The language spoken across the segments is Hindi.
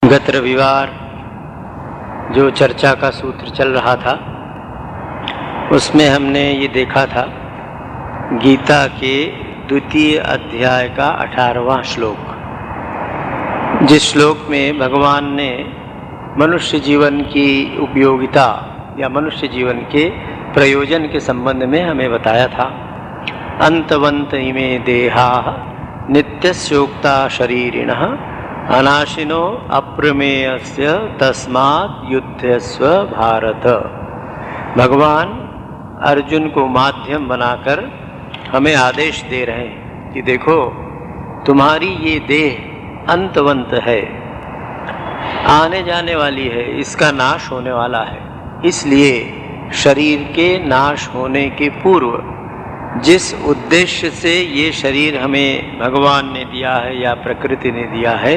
गत रविवार जो चर्चा का सूत्र चल रहा था उसमें हमने ये देखा था गीता के द्वितीय अध्याय का 18वां श्लोक, जिस श्लोक में भगवान ने मनुष्य जीवन की उपयोगिता या मनुष्य जीवन के प्रयोजन के संबंध में हमें बताया था। अंतवंत इमे देहा नित्यस्योक्ता शरीरिणः अनाशिनो अप्रमेयस्य तस्मात् युध्यस्व भारत। भगवान अर्जुन को माध्यम बनाकर हमें आदेश दे रहे हैं कि देखो तुम्हारी ये देह अंतवंत है, आने जाने वाली है, इसका नाश होने वाला है। इसलिए शरीर के नाश होने के पूर्व जिस उद्देश्य से ये शरीर हमें भगवान ने दिया है या प्रकृति ने दिया है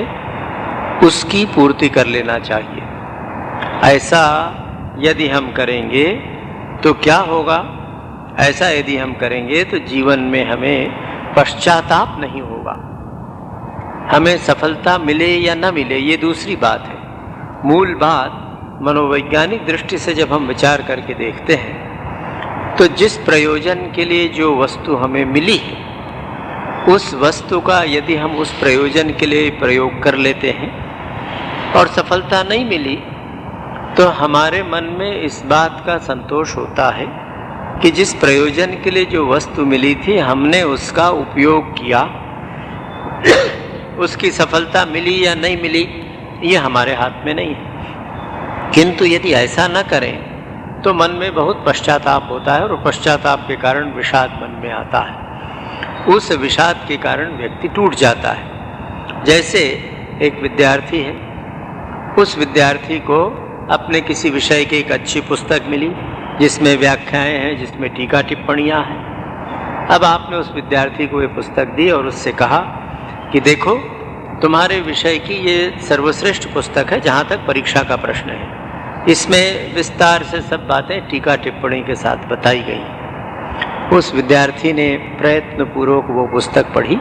उसकी पूर्ति कर लेना चाहिए। ऐसा यदि हम करेंगे तो क्या होगा? ऐसा यदि हम करेंगे तो जीवन में हमें पश्चाताप नहीं होगा। हमें सफलता मिले या न मिले ये दूसरी बात है। मूल बात मनोवैज्ञानिक दृष्टि से जब हम विचार करके देखते हैं तो जिस प्रयोजन के लिए जो वस्तु हमें मिली है उस वस्तु का यदि हम उस प्रयोजन के लिए प्रयोग कर लेते हैं और सफलता नहीं मिली तो हमारे मन में इस बात का संतोष होता है कि जिस प्रयोजन के लिए जो वस्तु मिली थी हमने उसका उपयोग किया, उसकी सफलता मिली या नहीं मिली ये हमारे हाथ में नहीं है। किंतु यदि ऐसा न करें तो मन में बहुत पश्चाताप होता है और पश्चाताप के कारण विषाद मन में आता है। उस विषाद के कारण व्यक्ति टूट जाता है। जैसे एक विद्यार्थी है, उस विद्यार्थी को अपने किसी विषय की एक अच्छी पुस्तक मिली जिसमें व्याख्याएं हैं, जिसमें टीका टिप्पणियां हैं। अब आपने उस विद्यार्थी को ये पुस्तक दी और उससे कहा कि देखो तुम्हारे विषय की ये सर्वश्रेष्ठ पुस्तक है जहाँ तक परीक्षा का प्रश्न है, इसमें विस्तार से सब बातें टीका टिप्पणी के साथ बताई गई। उस विद्यार्थी ने प्रयत्नपूर्वक वो पुस्तक पढ़ी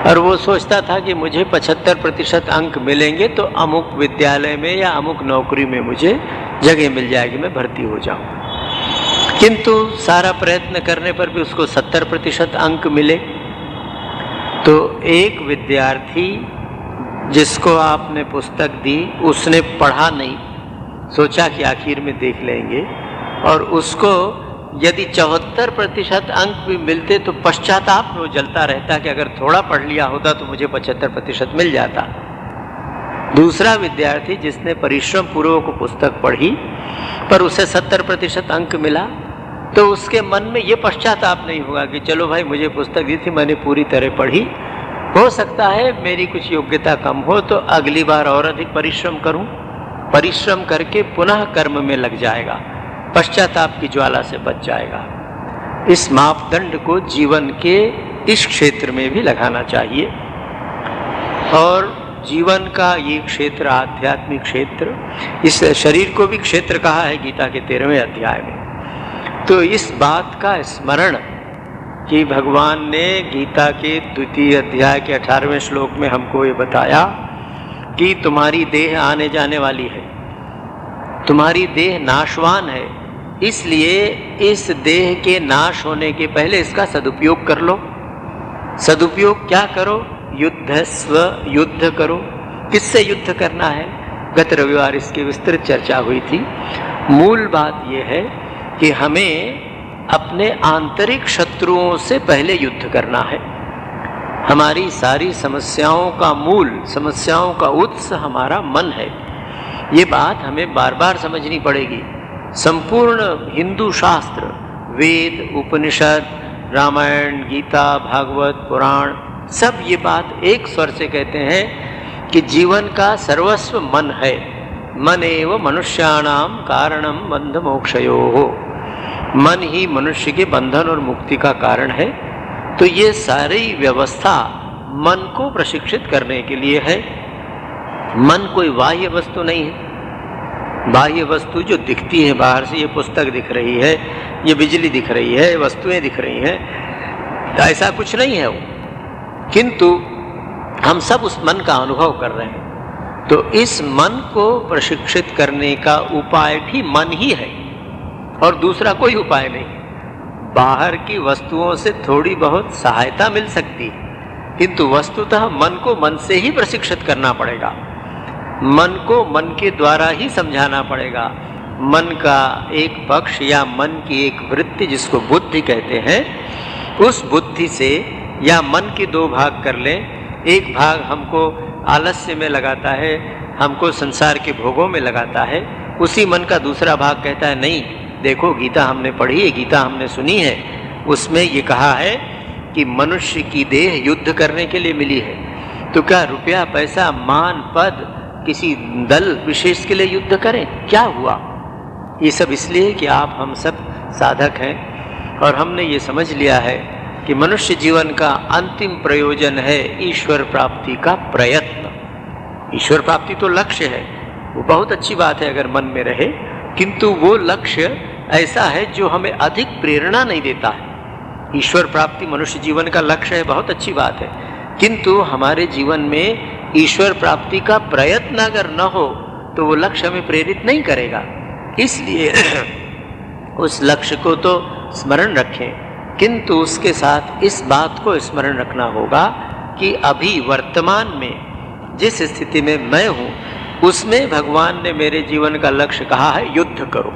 और वो सोचता था कि मुझे 75% अंक मिलेंगे तो अमुक विद्यालय में या अमुक नौकरी में मुझे जगह मिल जाएगी, मैं भर्ती हो जाऊँ। किंतु सारा प्रयत्न करने पर भी उसको 70% अंक मिले। तो एक विद्यार्थी जिसको आपने पुस्तक दी उसने पढ़ा नहीं, सोचा कि आखिर में देख लेंगे, और उसको यदि 74% अंक भी मिलते तो पश्चाताप में वो जलता रहता कि अगर थोड़ा पढ़ लिया होता तो मुझे 75% मिल जाता। दूसरा विद्यार्थी जिसने परिश्रम पूर्वक पुस्तक पढ़ी पर उसे 70% अंक मिला तो उसके मन में ये पश्चाताप नहीं होगा कि चलो भाई मुझे पुस्तक दी थी, मैंने पूरी तरह पढ़ी, हो सकता है मेरी कुछ योग्यता कम हो तो अगली बार और अधिक परिश्रम करूं। परिश्रम करके पुनः कर्म में लग जाएगा, पश्चाताप की ज्वाला से बच जाएगा। इस मापदंड को जीवन के इस क्षेत्र में भी लगाना चाहिए। और जीवन का ये क्षेत्र, आध्यात्मिक क्षेत्र, इस शरीर को भी क्षेत्र कहा है गीता के 13वें अध्याय में। तो इस बात का स्मरण कि भगवान ने गीता के द्वितीय अध्याय के 18वें श्लोक में हमको ये बताया कि तुम्हारी देह आने जाने वाली है, तुम्हारी देह नाशवान है, इसलिए इस देह के नाश होने के पहले इसका सदुपयोग कर लो। सदुपयोग क्या करो? युद्ध करो। किससे युद्ध करना है? गत रविवार इसकी विस्तृत चर्चा हुई थी। मूल बात यह है कि हमें अपने आंतरिक शत्रुओं से पहले युद्ध करना है। हमारी सारी समस्याओं का मूल, समस्याओं का उत्स हमारा मन है। ये बात हमें बार बार समझनी पड़ेगी। संपूर्ण हिंदू शास्त्र, वेद, उपनिषद, रामायण, गीता, भागवत, पुराण, सब ये बात एक स्वर से कहते हैं कि जीवन का सर्वस्व मन है। मन एव मनुष्याणाम कारणम बंध मोक्षयोः। मन ही मनुष्य के बंधन और मुक्ति का कारण है। तो ये सारी व्यवस्था मन को प्रशिक्षित करने के लिए है। मन कोई बाह्य वस्तु नहीं है। बाह्य वस्तु जो दिखती है बाहर से, ये पुस्तक दिख रही है, ये बिजली दिख रही है, वस्तुएं दिख रही हैं, ऐसा कुछ नहीं है वो। किंतु हम सब उस मन का अनुभव कर रहे हैं। तो इस मन को प्रशिक्षित करने का उपाय भी मन ही है और दूसरा कोई उपाय नहीं। बाहर की वस्तुओं से थोड़ी बहुत सहायता मिल सकती है, किंतु वस्तुतः मन को मन से ही प्रशिक्षित करना पड़ेगा। मन को मन के द्वारा ही समझाना पड़ेगा। मन का एक पक्ष या मन की एक वृत्ति जिसको बुद्धि कहते हैं, उस बुद्धि से या मन के दो भाग कर लें। एक भाग हमको आलस्य में लगाता है, हमको संसार के भोगों में लगाता है। उसी मन का दूसरा भाग कहता है नहीं, देखो गीता हमने पढ़ी है, गीता हमने सुनी है, उसमें ये कहा है कि मनुष्य की देह युद्ध करने के लिए मिली है। तो क्या रुपया पैसा मान पद किसी दल विशेष के लिए युद्ध करें? क्या हुआ? ये सब इसलिए कि आप हम सब साधक हैं और हमने ये समझ लिया है कि मनुष्य जीवन का अंतिम प्रयोजन है ईश्वर प्राप्ति का प्रयत्न। ईश्वर प्राप्ति तो लक्ष्य है, वो बहुत अच्छी बात है अगर मन में रहे, किंतु वो लक्ष्य ऐसा है जो हमें अधिक प्रेरणा नहीं देता है। ईश्वर प्राप्ति मनुष्य जीवन का लक्ष्य है, बहुत अच्छी बात है, किंतु हमारे जीवन में ईश्वर प्राप्ति का प्रयत्न अगर न हो तो वो लक्ष्य हमें प्रेरित नहीं करेगा। इसलिए उस लक्ष्य को तो स्मरण रखें, किंतु उसके साथ इस बात को स्मरण रखना होगा कि अभी वर्तमान में जिस स्थिति में मैं हूँ उसमें भगवान ने मेरे जीवन का लक्ष्य कहा है युद्ध करो।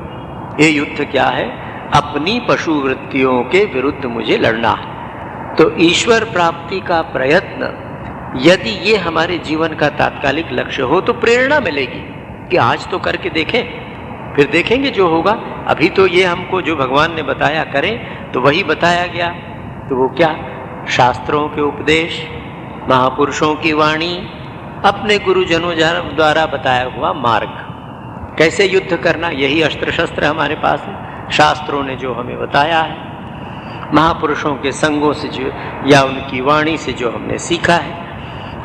ये युद्ध क्या है? अपनी पशु वृत्तियों के विरुद्ध मुझे लड़ना है। तो ईश्वर प्राप्ति का प्रयत्न यदि ये हमारे जीवन का तात्कालिक लक्ष्य हो तो प्रेरणा मिलेगी कि आज तो करके देखें, फिर देखेंगे जो होगा। अभी तो ये हमको जो भगवान ने बताया करें, तो वही बताया गया। तो वो क्या? शास्त्रों के उपदेश, महापुरुषों की वाणी, अपने गुरुजनों द्वारा बताया हुआ मार्ग, कैसे युद्ध करना, यही अस्त्र शस्त्र हमारे पास है। शास्त्रों ने जो हमें बताया है, महापुरुषों के संगों से जो या उनकी वाणी से जो हमने सीखा है,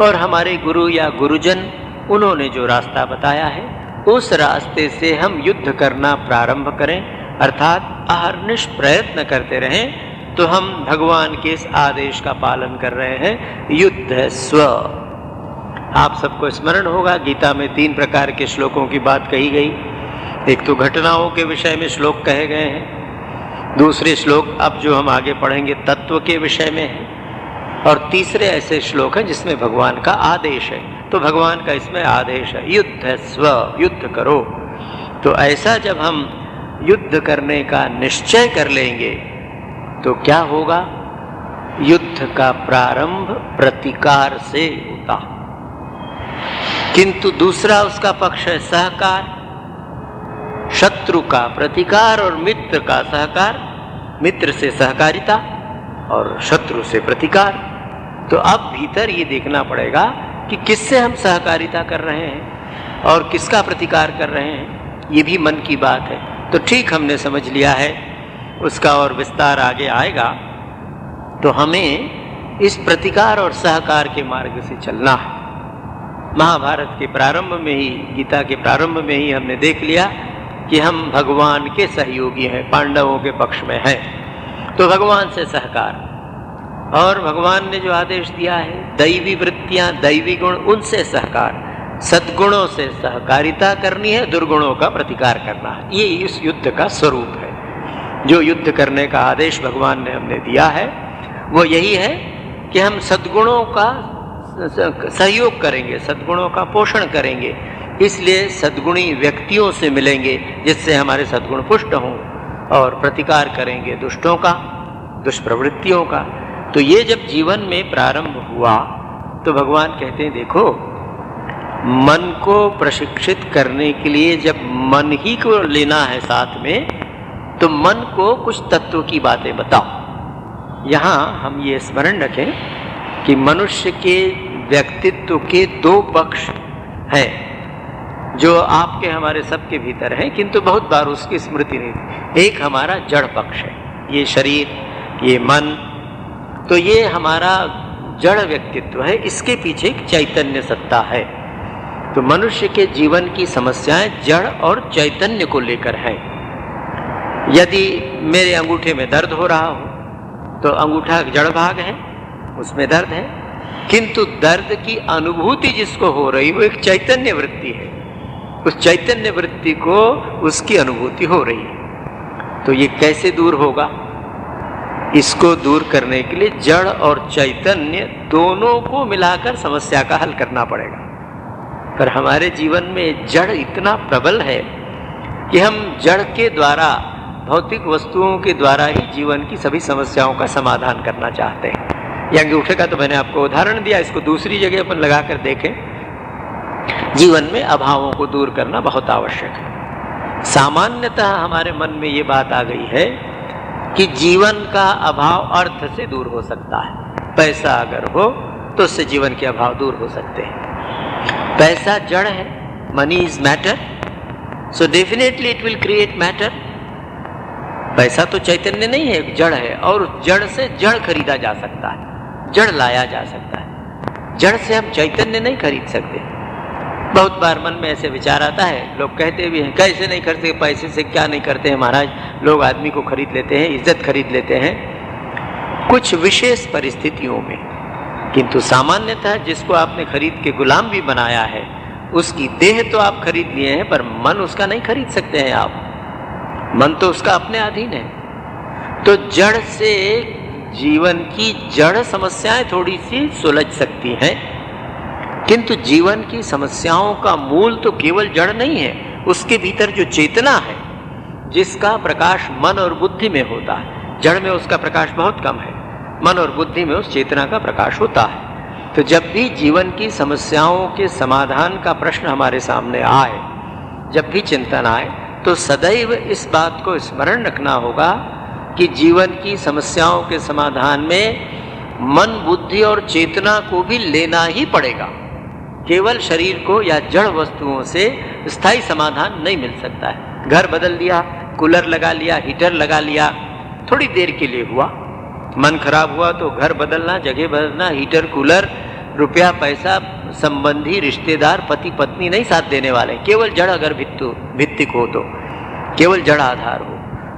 और हमारे गुरु या गुरुजन उन्होंने जो रास्ता बताया है, उस रास्ते से हम युद्ध करना प्रारंभ करें, अर्थात अहर्निश प्रयत्न करते रहें, तो हम भगवान के इस आदेश का पालन कर रहे हैं, युद्ध स्व। आप सबको स्मरण होगा गीता में 3 प्रकार के श्लोकों की बात कही गई। एक तो घटनाओं के विषय में श्लोक कहे गए हैं, दूसरे श्लोक अब जो हम आगे पढ़ेंगे तत्व के विषय में है, और तीसरे ऐसे श्लोक हैं जिसमें भगवान का आदेश है। तो भगवान का इसमें आदेश है युद्ध स्व, युद्ध करो। तो ऐसा जब हम युद्ध करने का निश्चय कर लेंगे तो क्या होगा? युद्ध का प्रारंभ प्रतिकार से होता, किंतु दूसरा उसका पक्ष है सहकार। शत्रु का प्रतिकार और मित्र का सहकार, मित्र से सहकारिता और शत्रु से प्रतिकार। तो अब भीतर ये देखना पड़ेगा कि किससे हम सहकारिता कर रहे हैं और किसका प्रतिकार कर रहे हैं। ये भी मन की बात है। तो ठीक हमने समझ लिया है, उसका और विस्तार आगे आएगा। तो हमें इस प्रतिकार और सहकार के मार्ग से चलना है। महाभारत के प्रारंभ में ही, गीता के प्रारंभ में ही हमने देख लिया कि हम भगवान के सहयोगी हैं, पांडवों के पक्ष में हैं। तो भगवान से सहकार, और भगवान ने जो आदेश दिया है दैवी वृत्तियां, दैवी गुण, उनसे सहकार, सद्गुणों से सहकारिता करनी है, दुर्गुणों का प्रतिकार करना है। ये इस युद्ध का स्वरूप है। जो युद्ध करने का आदेश भगवान ने हमने दिया है वो यही है कि हम सद्गुणों का सहयोग करेंगे, सद्गुणों का पोषण करेंगे। इसलिए सद्गुणी व्यक्तियों से मिलेंगे जिससे हमारे सद्गुण पुष्ट हों, और प्रतिकार करेंगे दुष्टों का, दुष्प्रवृत्तियों का। तो ये जब जीवन में प्रारंभ हुआ तो भगवान कहते हैं देखो, मन को प्रशिक्षित करने के लिए जब मन ही को लेना है साथ में, तो मन को कुछ तत्व की बातें बताओ। यहाँ हम ये स्मरण रखें कि मनुष्य के व्यक्तित्व के 2 पक्ष हैं जो आपके हमारे सबके भीतर हैं, किंतु बहुत बार उसकी स्मृति नहीं। एक हमारा जड़ पक्ष है, ये शरीर, ये मन, तो ये हमारा जड़ व्यक्तित्व है, इसके पीछे एक चैतन्य सत्ता है। तो मनुष्य के जीवन की समस्याएं जड़ और चैतन्य को लेकर हैं। यदि मेरे अंगूठे में दर्द हो रहा हो तो अंगूठा जड़ भाग है, उसमें दर्द है। किंतु दर्द की अनुभूति जिसको हो रही वो एक चैतन्य वृत्ति है, उस चैतन्य वृत्ति को उसकी अनुभूति हो रही है। तो ये कैसे दूर होगा? इसको दूर करने के लिए जड़ और चैतन्य दोनों को मिलाकर समस्या का हल करना पड़ेगा। पर हमारे जीवन में जड़ इतना प्रबल है कि हम जड़ के द्वारा, भौतिक वस्तुओं के द्वारा ही जीवन की सभी समस्याओं का समाधान करना चाहते हैं। ये अंगूठे का तो मैंने आपको उदाहरण दिया, इसको दूसरी जगह अपन लगा कर देखें। जीवन में अभावों को दूर करना बहुत आवश्यक है। सामान्यतः हमारे मन में ये बात आ गई है कि जीवन का अभाव अर्थ से दूर हो सकता है। पैसा अगर हो तो उससे जीवन के अभाव दूर हो सकते हैं। पैसा जड़ है, money is matter, so definitely it will create matter. पैसा तो चैतन्य नहीं है, जड़ है, और जड़ से जड़ खरीदा जा सकता है, जड़ लाया जा सकता है। जड़ से हम चैतन्य नहीं खरीद सकते। बहुत बार मन में ऐसे विचार आता है, लोग कहते भी हैं कैसे नहीं करते, पैसे से क्या नहीं करते हैं महाराज, लोग आदमी को खरीद लेते हैं, इज्जत खरीद लेते हैं कुछ विशेष परिस्थितियों में। किंतु सामान्यतः जिसको आपने खरीद के गुलाम भी बनाया है, उसकी देह तो आप खरीद लिए हैं, पर मन उसका नहीं खरीद सकते हैं आप। मन तो उसका अपने अधीन है। तो जड़ से जीवन की जड़ समस्याएं थोड़ी सी सुलझ सकती हैं, किंतु जीवन की समस्याओं का मूल तो केवल जड़ नहीं है, उसके भीतर जो चेतना है, जिसका प्रकाश मन और बुद्धि में होता है। जड़ में उसका प्रकाश बहुत कम है, मन और बुद्धि में उस चेतना का प्रकाश होता है। तो जब भी जीवन की समस्याओं के समाधान का प्रश्न हमारे सामने आए, जब भी चिंतन आए, तो सदैव इस बात को स्मरण रखना होगा कि जीवन की समस्याओं के समाधान में मन, बुद्धि और चेतना को भी लेना ही पड़ेगा। केवल शरीर को या जड़ वस्तुओं से स्थायी समाधान नहीं मिल सकता है। घर बदल दिया, कूलर लगा लिया, हीटर लगा लिया, थोड़ी देर के लिए हुआ। मन खराब हुआ तो घर बदलना, जगह बदलना, हीटर, कूलर, रुपया, पैसा, संबंधी, रिश्तेदार, पति पत्नी नहीं साथ देने वाले। केवल जड़ अगर भित्तिक हो, तो केवल जड़ आधार हो,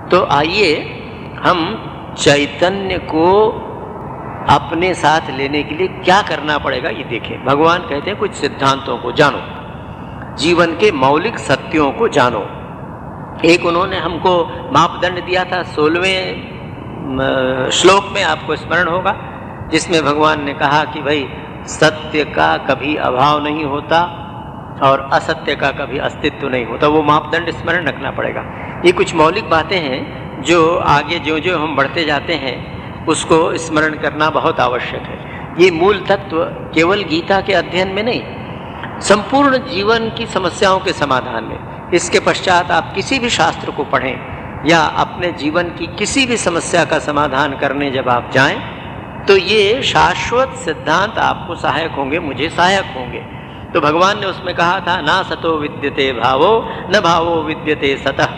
तो आइए हम चैतन्य को अपने साथ लेने के लिए क्या करना पड़ेगा ये देखें। भगवान कहते हैं कुछ सिद्धांतों को जानो, जीवन के मौलिक सत्यों को जानो। एक उन्होंने हमको मापदंड दिया था 16वें श्लोक में, आपको स्मरण होगा, जिसमें भगवान ने कहा कि भाई सत्य का कभी अभाव नहीं होता और असत्य का कभी अस्तित्व नहीं होता। वो मापदंड स्मरण रखना पड़ेगा। ये कुछ मौलिक बातें हैं जो आगे जो जो हम बढ़ते जाते हैं उसको स्मरण करना बहुत आवश्यक है। ये मूल तत्व केवल गीता के अध्ययन में नहीं, संपूर्ण जीवन की समस्याओं के समाधान में। इसके पश्चात आप किसी भी शास्त्र को पढ़ें या अपने जीवन की किसी भी समस्या का समाधान करने जब आप जाएं, तो ये शाश्वत सिद्धांत आपको सहायक होंगे, मुझे सहायक होंगे। तो भगवान ने उसमें कहा था, ना सतो विद्यते भावो न भावो विद्यते सतः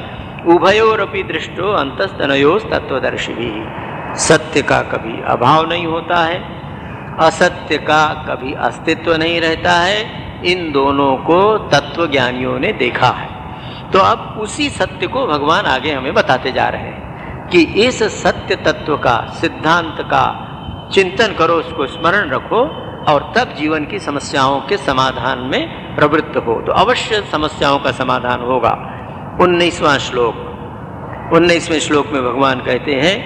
उभयोरपि दृष्टो अंतस्तनयोस् तत्वदर्शिभिः। सत्य का कभी अभाव नहीं होता है, असत्य का कभी अस्तित्व नहीं रहता है। इन दोनों को तत्वज्ञानियों ने देखा है। तो अब उसी सत्य को भगवान आगे हमें बताते जा रहे हैं कि इस सत्य तत्व का, सिद्धांत का चिंतन करो, उसको स्मरण रखो और तब जीवन की समस्याओं के समाधान में प्रवृत्त हो, तो अवश्य समस्याओं का समाधान होगा। 19वां श्लोक, 19वें श्लोक में भगवान कहते हैं,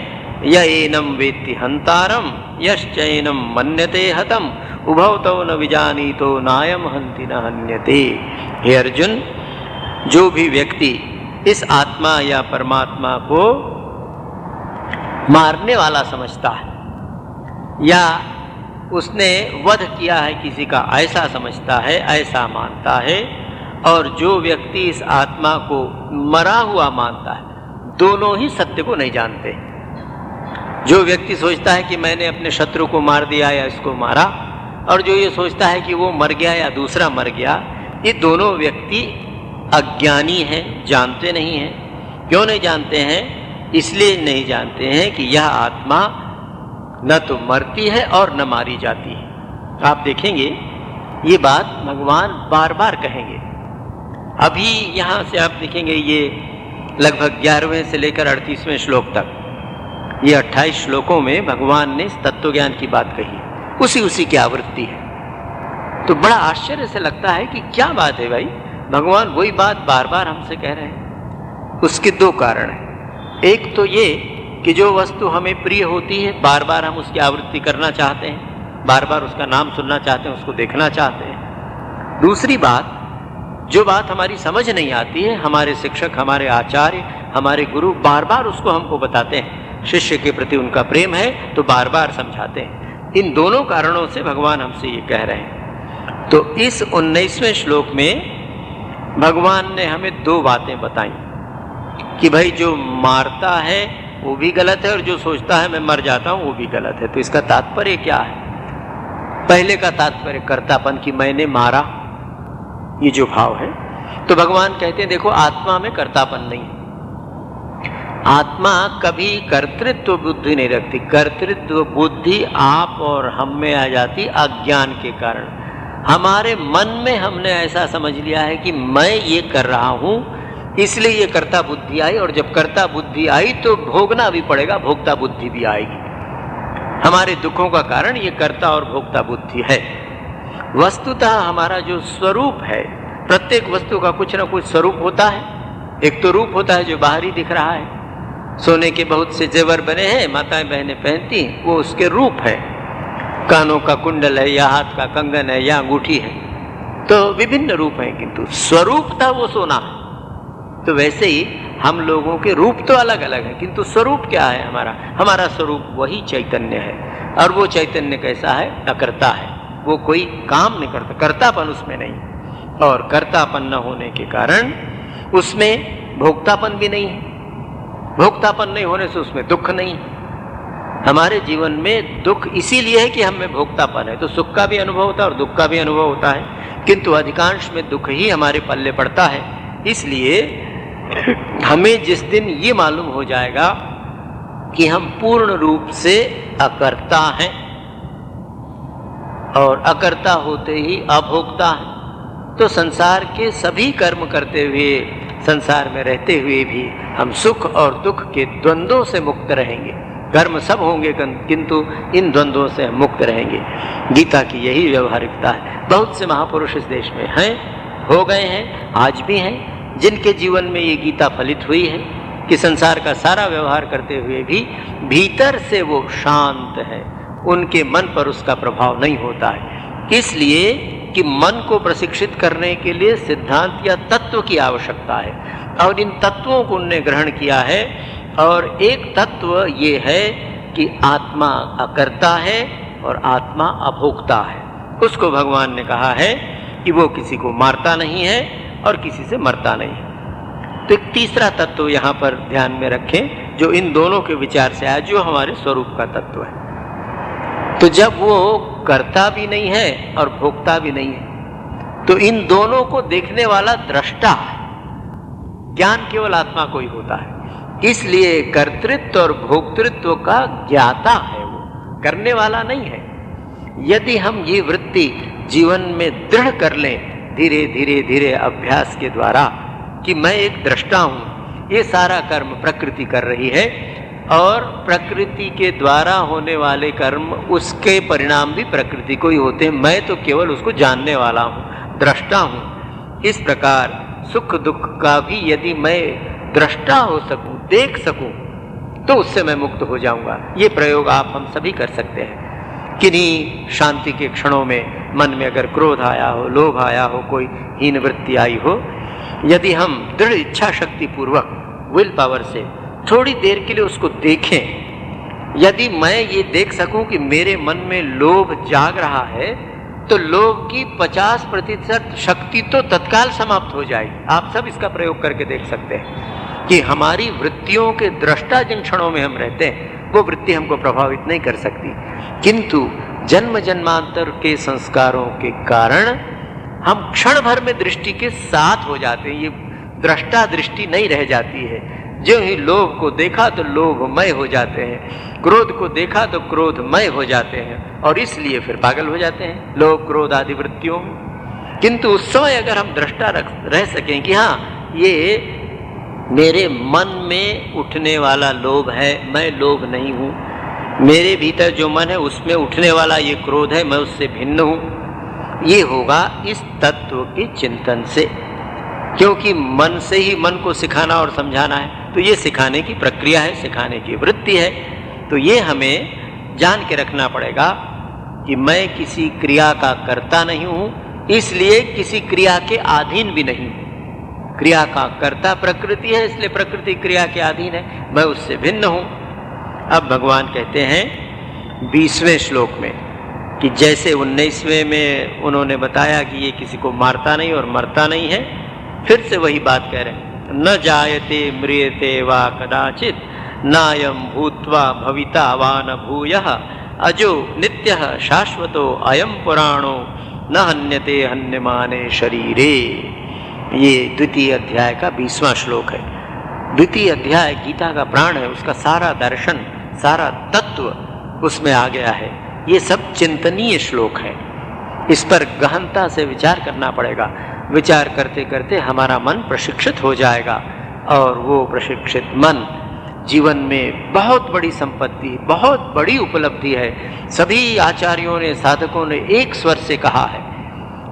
य एनम वेत्ति हंतारम यश्चैनम मन्यते हतम उभौ तौ न विजानीतो नायम हंति न हन्यते। हे अर्जुन, जो भी व्यक्ति इस आत्मा या परमात्मा को मारने वाला समझता है या उसने वध किया है किसी का, ऐसा समझता है, ऐसा मानता है, और जो व्यक्ति इस आत्मा को मरा हुआ मानता है, दोनों ही सत्य को नहीं जानते। जो व्यक्ति सोचता है कि मैंने अपने शत्रु को मार दिया या इसको मारा, और जो ये सोचता है कि वो मर गया या दूसरा मर गया, ये दोनों व्यक्ति अज्ञानी हैं, जानते नहीं हैं। क्यों नहीं जानते हैं? इसलिए नहीं जानते हैं कि यह आत्मा न तो मरती है और न मारी जाती है। आप देखेंगे ये बात भगवान बार बार कहेंगे। अभी यहाँ से आप देखेंगे ये लगभग 11वें से लेकर 38वें श्लोक तक, ये 28 श्लोकों में भगवान ने इस तत्व ज्ञान की बात कही। उसी उसी की आवृत्ति है। तो बड़ा आश्चर्य से लगता है कि क्या बात है भाई, भगवान वही बात बार बार हमसे कह रहे हैं। उसके दो कारण हैं। एक तो ये कि जो वस्तु हमें प्रिय होती है, बार बार हम उसकी आवृत्ति करना चाहते हैं, बार बार उसका नाम सुनना चाहते हैं, उसको देखना चाहते हैं। दूसरी बात, जो बात हमारी समझ नहीं आती है, हमारे शिक्षक, हमारे आचार्य, हमारे गुरु बार बार उसको हमको बताते हैं। शिष्य के प्रति उनका प्रेम है तो बार बार समझाते हैं। इन दोनों कारणों से भगवान हमसे ये कह रहे हैं। तो इस 19वें श्लोक में भगवान ने हमें दो बातें बताई कि भाई जो मारता है वो भी गलत है और जो सोचता है मैं मर जाता हूं वो भी गलत है। तो इसका तात्पर्य क्या है? पहले का तात्पर्य कर्तापन की मैंने मारा, ये जो भाव है, तो भगवान कहते हैं देखो आत्मा में कर्तापन नहीं है। आत्मा कभी कर्तृत्व बुद्धि नहीं रखती। कर्तृत्व बुद्धि आप और हम में आ जाती अज्ञान के कारण। हमारे मन में हमने ऐसा समझ लिया है कि मैं ये कर रहा हूं इसलिए ये कर्ता बुद्धि आई, और जब कर्ता बुद्धि आई तो भोगना भी पड़ेगा, भोक्ता बुद्धि भी आएगी। हमारे दुखों का कारण ये कर्ता और भोक्ता बुद्धि है। वस्तुतः हमारा जो स्वरूप है, प्रत्येक वस्तु का कुछ ना कुछ स्वरूप होता है। एक तो रूप होता है जो बाहरी दिख रहा है, सोने के बहुत से जेवर बने हैं, माताएं बहनें पहनती, वो उसके रूप है। कानों का कुंडल है या हाथ का कंगन है या अंगूठी है, तो विभिन्न रूप हैं, किंतु स्वरूप था वो सोना है। तो वैसे ही हम लोगों के रूप तो अलग अलग है, किंतु स्वरूप क्या है हमारा? हमारा स्वरूप वही चैतन्य है। और वो चैतन्य कैसा है? अकर्ता है। वो कोई काम नहीं करता, कर्तापन उसमें नहीं। और कर्तापन न होने के कारण उसमें भोक्तापन भी नहीं है। भोक्तापन नहीं होने से उसमें दुख नहीं है। हमारे जीवन में दुख इसीलिए है कि हमें भोक्तापन है, तो सुख का भी अनुभव होता है और दुख का भी अनुभव होता है, किंतु अधिकांश में दुख ही हमारे पल्ले पड़ता है। इसलिए हमें जिस दिन ये मालूम हो जाएगा कि हम पूर्ण रूप से अकर्ता हैं और अकर्ता होते ही अभोक्ता हैं, तो संसार के सभी कर्म करते हुए, संसार में रहते हुए भी हम सुख और दुख के द्वंद्वों से मुक्त रहेंगे। कर्म सब होंगे किंतु इन द्वंद्वों से हम मुक्त रहेंगे। गीता की यही व्यवहारिकता है। बहुत से महापुरुष इस देश में हैं, हो गए हैं, आज भी हैं, जिनके जीवन में ये गीता फलित हुई है कि संसार का सारा व्यवहार करते हुए भी भीतर से वो शांत है, उनके मन पर उसका प्रभाव नहीं होता है। इसलिए कि मन को प्रशिक्षित करने के लिए सिद्धांत या तत्व की आवश्यकता है, और इन तत्वों को उन्होंने ग्रहण किया है। और एक तत्व ये है कि आत्मा अकर्ता है और आत्मा अभोक्ता है। उसको भगवान ने कहा है कि वो किसी को मारता नहीं है और किसी से मरता नहीं है। तो एक तीसरा तत्व यहाँ पर ध्यान में रखें जो इन दोनों के विचार से आया, जो हमारे स्वरूप का तत्व है। तो जब वो कर्ता भी नहीं है और भोक्ता भी नहीं है, तो इन दोनों को देखने वाला दृष्टा है। ज्ञान केवल आत्मा को ही होता है, इसलिए कर्तृत्व और भोक्तृत्व का ज्ञाता है, वो करने वाला नहीं है। यदि हम ये वृत्ति जीवन में दृढ़ कर लें धीरे धीरे धीरे अभ्यास के द्वारा कि मैं एक दृष्टा हूँ, ये सारा कर्म प्रकृति कर रही है और प्रकृति के द्वारा होने वाले कर्म उसके परिणाम भी प्रकृति को ही होते हैं, मैं तो केवल उसको जानने वाला हूँ, दृष्टा हूँ। इस प्रकार सुख दुख का भी यदि मैं दृष्टा हो सकूं, देख सकूं, तो उससे मैं मुक्त हो जाऊंगा। ये प्रयोग आप हम सभी कर सकते हैं। किन्हीं शांति के क्षणों में मन में अगर क्रोध आया हो, लोभ आया हो, कोई हीन वृत्ति आई हो, यदि हम दृढ़ इच्छा शक्ति पूर्वक विल पावर से थोड़ी देर के लिए उसको देखें, यदि मैं ये देख सकूं कि मेरे मन में लोभ जाग रहा है, तो लोभ की 50% शक्ति तो तत्काल समाप्त हो जाएगी। आप सब इसका प्रयोग करके देख सकते हैं कि हमारी वृत्तियों के दृष्टा जिन क्षणों में हम रहते हैं वो वृत्ति हमको प्रभावित नहीं कर सकती, किंतु जन्म जन्मांतर के संस्कारों के कारण हम क्षण भर में दृष्टि के साथ हो जाते हैं। ये दृष्टा दृष्टि नहीं रह जाती है। जो ही लोभ को देखा तो लोभमय हो जाते हैं, क्रोध को देखा तो क्रोधमय हो जाते हैं, और इसलिए फिर पागल हो जाते हैं लोभ क्रोध आदि वृत्तियों में। किंतु उस समय अगर हम दृष्टा रह सकें कि हाँ ये मेरे मन में उठने वाला लोभ है, मैं लोभ नहीं हूँ, मेरे भीतर जो मन है उसमें उठने वाला ये क्रोध है, मैं उससे भिन्न हूं। ये होगा इस तत्व के चिंतन से, क्योंकि मन से ही मन को सिखाना और समझाना है, तो ये सिखाने की प्रक्रिया है, सिखाने की वृत्ति है। तो ये हमें जान के रखना पड़ेगा कि मैं किसी क्रिया का कर्ता नहीं हूं, इसलिए किसी क्रिया के अधीन भी नहीं हूं। क्रिया का कर्ता प्रकृति है, इसलिए प्रकृति क्रिया के अधीन है, मैं उससे भिन्न हूं। अब भगवान कहते हैं 20वें श्लोक में कि जैसे 19वें में उन्होंने बताया कि ये किसी को मारता नहीं और मरता नहीं है, फिर से वही बात कह रहे हैं, न जायते म्रियते वा कदाचित नायम भूत्वा भविता वा न भूयः अजो नित्यः शाश्वतो अयम पुराणो न हन्यते हन्यमाने शरीरे। ये द्वितीय अध्याय का 20वां श्लोक है। द्वितीय अध्याय गीता का प्राण है, उसका सारा दर्शन, सारा तत्व उसमें आ गया है। ये सब चिंतनीय श्लोक है, इस पर गहनता से विचार करना पड़ेगा। विचार करते करते हमारा मन प्रशिक्षित हो जाएगा, और वो प्रशिक्षित मन जीवन में बहुत बड़ी संपत्ति, बहुत बड़ी उपलब्धि है। सभी आचार्यों ने, साधकों ने एक स्वर से कहा है।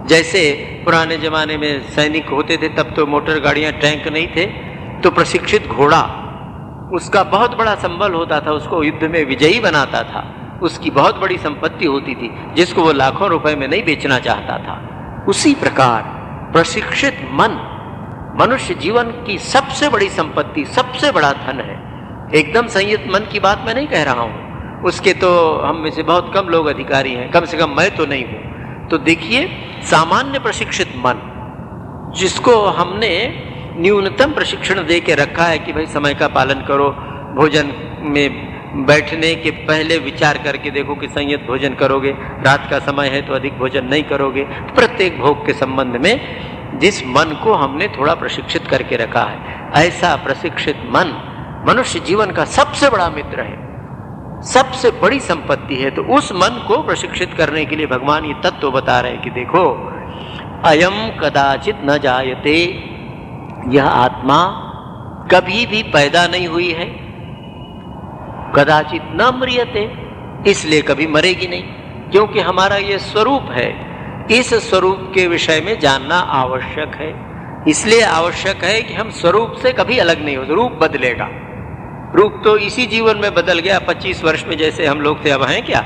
जैसे पुराने जमाने में सैनिक होते थे, तब तो मोटर गाड़ियां, टैंक नहीं थे, तो प्रशिक्षित घोड़ा उसका बहुत बड़ा संबल होता था, उसको युद्ध में विजयी बनाता था, उसकी बहुत बड़ी संपत्ति होती थी, जिसको वो लाखों रुपए में नहीं बेचना चाहता था। उसी प्रकार प्रशिक्षित मन मनुष्य जीवन की सबसे बड़ी संपत्ति, सबसे बड़ा धन है। एकदम संयत मन की बात मैं नहीं कह रहा हूँ, उसके तो हम में से बहुत कम लोग अधिकारी हैं, कम से कम मैं तो नहीं हूँ। तो देखिए, सामान्य प्रशिक्षित मन, जिसको हमने न्यूनतम प्रशिक्षण दे के रखा है कि भाई समय का पालन करो, भोजन में बैठने के पहले विचार करके देखो कि संयत भोजन करोगे, रात का समय है तो अधिक भोजन नहीं करोगे। तो प्रत्येक भोग के संबंध में जिस मन को हमने थोड़ा प्रशिक्षित करके रखा है, ऐसा प्रशिक्षित मन मनुष्य जीवन का सबसे बड़ा मित्र है, सबसे बड़ी संपत्ति है। तो उस मन को प्रशिक्षित करने के लिए भगवान ये तत्व बता रहे हैं कि देखो, अयम कदाचित न जायते, यह आत्मा कभी भी पैदा नहीं हुई है, कदाचित न म्रियते, इसलिए कभी मरेगी नहीं, क्योंकि हमारा ये स्वरूप है। इस स्वरूप के विषय में जानना आवश्यक है, इसलिए आवश्यक है कि हम स्वरूप से कभी अलग नहीं हो। रूप बदलेगा, रूप तो इसी जीवन में बदल गया। 25 वर्ष में जैसे हम लोग थे, अब हैं क्या?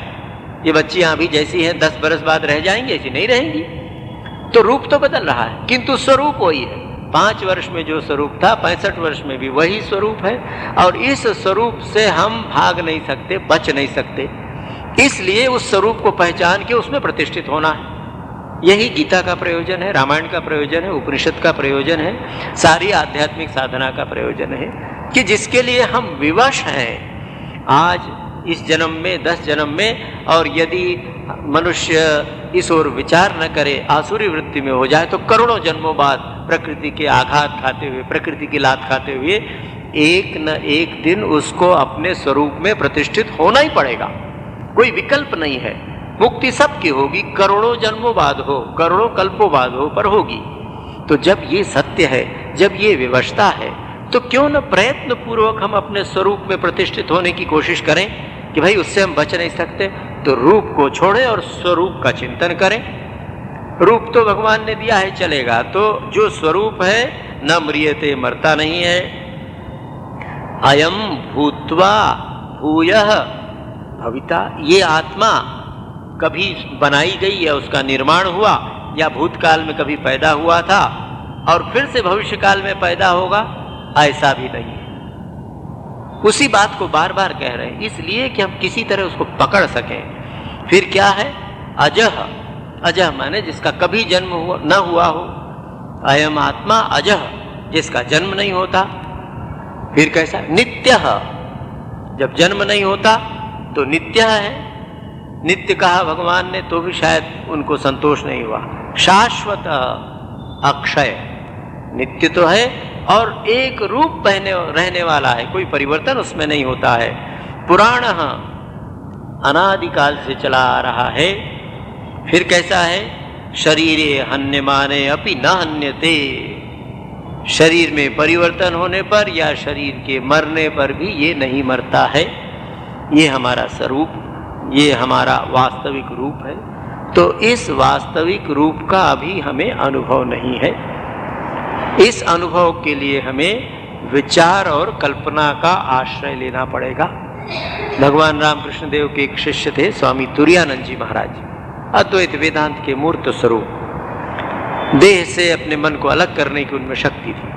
ये बच्चियां अभी जैसी हैं 10 बरस बाद रह जाएंगी? ऐसी नहीं रहेंगी। तो रूप तो बदल रहा है, किंतु स्वरूप वही है। 5 वर्ष में जो स्वरूप था, 65 वर्ष में भी वही स्वरूप है, और इस स्वरूप से हम भाग नहीं सकते, बच नहीं सकते। इसलिए उस स्वरूप को पहचान के उसमें प्रतिष्ठित होना है। यही गीता का प्रयोजन है, रामायण का प्रयोजन है, उपनिषद का प्रयोजन है, सारी आध्यात्मिक साधना का प्रयोजन है, कि जिसके लिए हम विवश हैं आज इस जन्म में, 10 जन्म में। और यदि मनुष्य इस ओर विचार न करे, आसुरी वृत्ति में हो जाए, तो करोड़ों जन्मों बाद प्रकृति के आघात खाते हुए, प्रकृति की लात खाते हुए, एक न एक दिन उसको अपने स्वरूप में प्रतिष्ठित होना ही पड़ेगा। कोई विकल्प नहीं है। मुक्ति सबकी होगी, करोड़ों जन्मों बाद हो, करोड़ों कल्पों बाद हो, पर होगी। तो जब ये सत्य है, जब ये विवशता है, तो क्यों न प्रयत्न पूर्वक हम अपने स्वरूप में प्रतिष्ठित होने की कोशिश करें कि भाई उससे हम बच नहीं सकते, तो रूप को छोड़ें और स्वरूप का चिंतन करें। रूप तो भगवान ने दिया है, चलेगा। तो जो स्वरूप है, न म्रियते, मरता नहीं है। अयम भूत्वा भूयः भविता, ये आत्मा कभी बनाई गई या उसका निर्माण हुआ, या भूतकाल में कभी पैदा हुआ था और फिर से भविष्य काल में पैदा होगा, ऐसा भी नहीं है। उसी बात को बार बार कह रहे हैं, इसलिए कि हम किसी तरह उसको पकड़ सकें। फिर क्या है? अजह, अजह माने जिसका कभी जन्म हुआ न हुआ हो। अयम आत्मा अजह, जिसका जन्म नहीं होता। फिर कैसा? नित्यः, जब जन्म नहीं होता तो नित्य है। नित्य कहा भगवान ने तो भी शायद उनको संतोष नहीं हुआ। शाश्वत, अक्षय, नित्य तो है और एक रूप रहने वाला है, कोई परिवर्तन उसमें नहीं होता है। पुराणः, अनादिकाल से चला आ रहा है। फिर कैसा है? शरीरे हन्यमाने अपि न हन्यते, शरीर में परिवर्तन होने पर या शरीर के मरने पर भी ये नहीं मरता है। ये हमारा स्वरूप, ये हमारा वास्तविक रूप है। तो इस वास्तविक रूप का अभी हमें अनुभव नहीं है। इस अनुभव के लिए हमें विचार और कल्पना का आश्रय लेना पड़ेगा। भगवान रामकृष्ण देव के एक शिष्य थे स्वामी तुरायानंद जी महाराज, अद्वैत वेदांत के मूर्त स्वरूप। देह से अपने मन को अलग करने की उनमें शक्ति थी।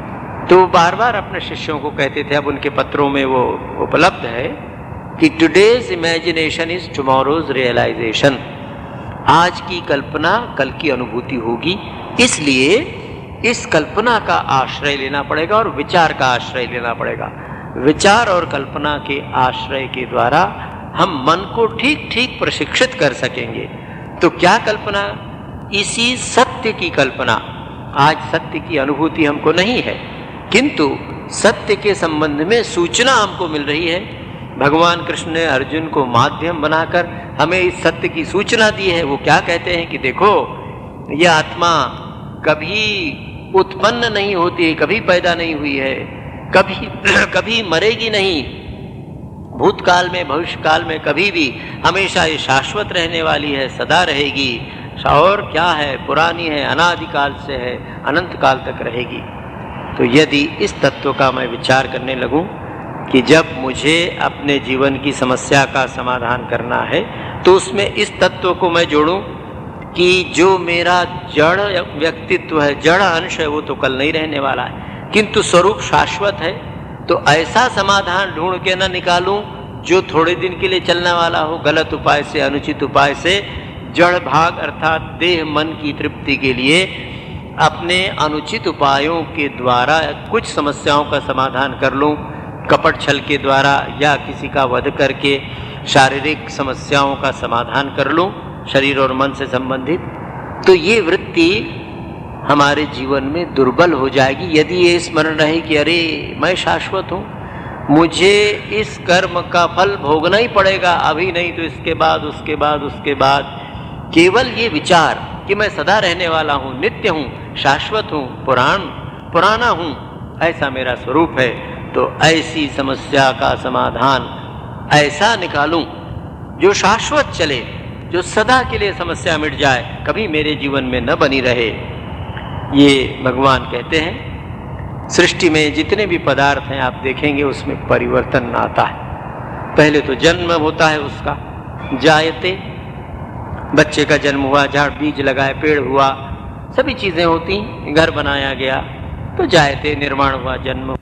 तो बार बार अपने शिष्यों को कहते थे, अब उनके पत्रों में वो उपलब्ध है कि today's imagination is tomorrow's realisation. आज की कल्पना कल की अनुभूति होगी, इसलिए इस कल्पना का आश्रय लेना पड़ेगा और विचार का आश्रय लेना पड़ेगा। विचार और कल्पना के आश्रय के द्वारा हम मन को ठीक ठीक प्रशिक्षित कर सकेंगे। तो क्या कल्पना? इसी सत्य की कल्पना। आज सत्य की अनुभूति हमको नहीं है, किंतु सत्य के संबंध में सूचना हमको मिल रही है। भगवान कृष्ण ने अर्जुन को माध्यम बनाकर हमें इस सत्य की सूचना दी है। वो क्या कहते हैं कि देखो, यह आत्मा कभी उत्पन्न नहीं होती, कभी पैदा नहीं हुई है, कभी मरेगी नहीं, भूतकाल में भविष्य काल में कभी भी, हमेशा ये शाश्वत रहने वाली है, सदा रहेगी। और क्या है, पुरानी है, अनादिकाल से है, अनंत काल तक रहेगी। तो यदि इस तत्व का मैं विचार करने लगूं कि जब मुझे अपने जीवन की समस्या का समाधान करना है तो उसमें इस तत्व को मैं जोड़ूं कि जो मेरा जड़ व्यक्तित्व है, जड़ अंश है, वो तो कल नहीं रहने वाला है, किंतु स्वरूप शाश्वत है। तो ऐसा समाधान ढूंढ के न निकालूं जो थोड़े दिन के लिए चलने वाला हो, गलत उपाय से, अनुचित उपाय से, जड़ भाग अर्थात देह मन की तृप्ति के लिए अपने अनुचित उपायों के द्वारा कुछ समस्याओं का समाधान कर लूं, कपट छल के द्वारा या किसी का वध करके शारीरिक समस्याओं का समाधान कर लूं, शरीर और मन से संबंधित। तो ये वृत्ति हमारे जीवन में दुर्बल हो जाएगी यदि ये स्मरण रहे कि अरे मैं शाश्वत हूँ, मुझे इस कर्म का फल भोगना ही पड़ेगा, अभी नहीं तो इसके बाद, उसके बाद, उसके बाद। केवल ये विचार कि मैं सदा रहने वाला हूँ, नित्य हूँ, शाश्वत हूँ, पुराना हूँ, ऐसा मेरा स्वरूप है। तो ऐसी समस्या का समाधान ऐसा निकालूं जो शाश्वत चले, जो सदा के लिए समस्या मिट जाए, कभी मेरे जीवन में न बनी रहे। ये भगवान कहते हैं सृष्टि में जितने भी पदार्थ हैं आप देखेंगे उसमें परिवर्तन आता है। पहले तो जन्म होता है उसका, जायते, बच्चे का जन्म हुआ, झाड़ बीज लगाए, पेड़ हुआ, सभी चीज़ें होती, घर बनाया गया, तो जायते निर्माण हुआ, जन्म